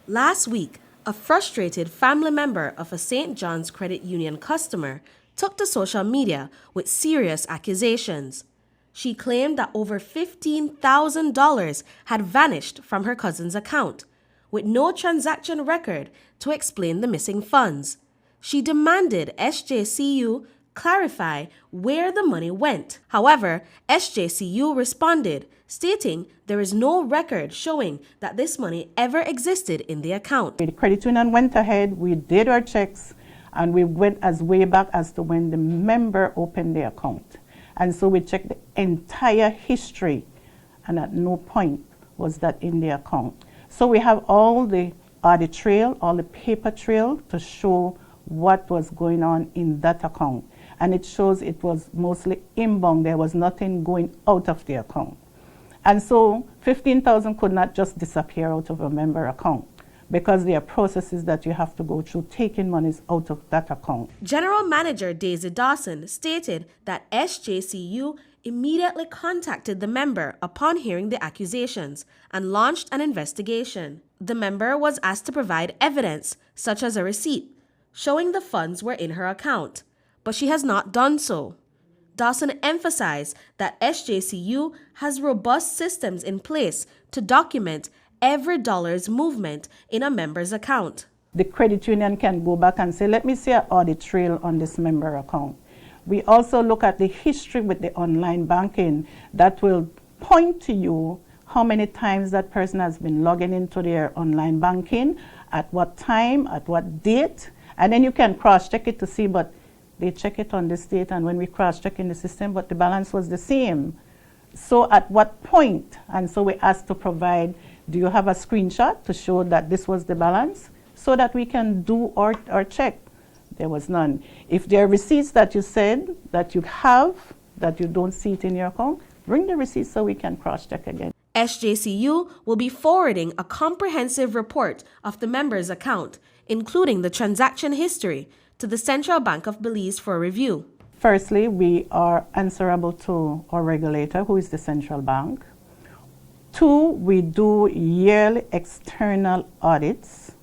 Last week, a frustrated family member of a St. John's Credit Union customer took to social media with serious accusations. She claimed that over $15,000 had vanished from her cousin's account, with no transaction record to explain the missing funds. She demanded SJCU clarify where the money went. However, SJCU responded, stating there is no record showing that this money ever existed in the account. The credit union went ahead, we did our checks, and we went as way back as to when the member opened the account. And so we checked the entire history, and at no point was that in the account. So we have all the audit trail, all the paper trail to show what was going on in that account. And it shows it was mostly inbound. There was nothing going out of the account. And so 15,000 could not just disappear out of a member account, because there are processes that you have to go through taking monies out of that account. General Manager Daisy Dawson stated that SJCU immediately contacted the member upon hearing the accusations and launched an investigation. The member was asked to provide evidence, such as a receipt, showing the funds were in her account, but she has not done so. Dawson emphasized that SJCU has robust systems in place to document every dollar's movement in a member's account. The credit union can go back and say, let me see an audit trail on this member account. We also look at the history with the online banking that will point to you how many times that person has been logging into their online banking, at what time, at what date, and then you can cross-check it to see, but they check it on this date, and when we cross-check in the system, but the balance was the same. So at what point? And so we asked to provide, do you have a screenshot to show that this was the balance, so that we can do our check? There was none. If there are receipts that you said that you have, that you don't see it in your account, bring the receipts so we can cross-check again. SJCU will be forwarding a comprehensive report of the member's account, including the transaction history, to the Central Bank of Belize for review. Firstly, we are answerable to our regulator, who is the central bank. 2, we do yearly external audits.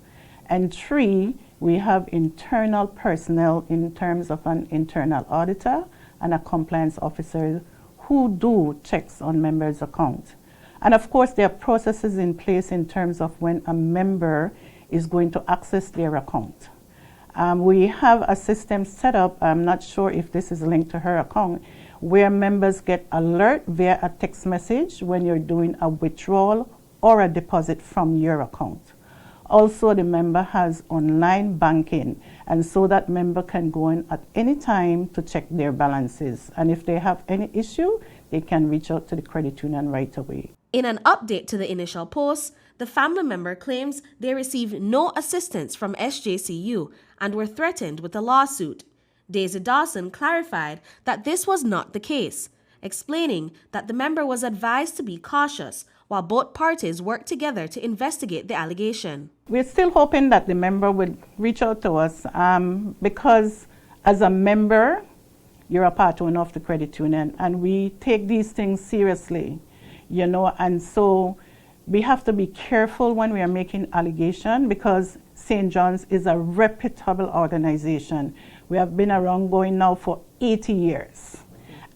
And 3, we have internal personnel in terms of an internal auditor and a compliance officer who do checks on members' accounts. And of course, there are processes in place in terms of when a member is going to access their account. We have a system set up, I'm not sure if this is linked to her account, where members get alert via a text message when you're doing a withdrawal or a deposit from your account. Also, the member has online banking, and so that member can go in at any time to check their balances. And if they have any issue, they can reach out to the credit union right away. In an update to the initial post, the family member claims they received no assistance from SJCU and were threatened with a lawsuit. Daisy Dawson clarified that this was not the case, explaining that the member was advised to be cautious while both parties worked together to investigate the allegation. We're still hoping that the member would reach out to us because as a member, you're a part owner of the credit union, and we take these things seriously, you know, and so we have to be careful when we are making allegations, because St. John's is a reputable organization. We have been around going now for 80 years.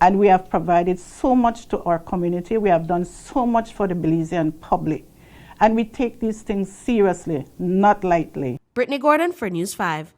And we have provided so much to our community. We have done so much for the Belizean public. And we take these things seriously, not lightly. Brittany Gordon for News 5.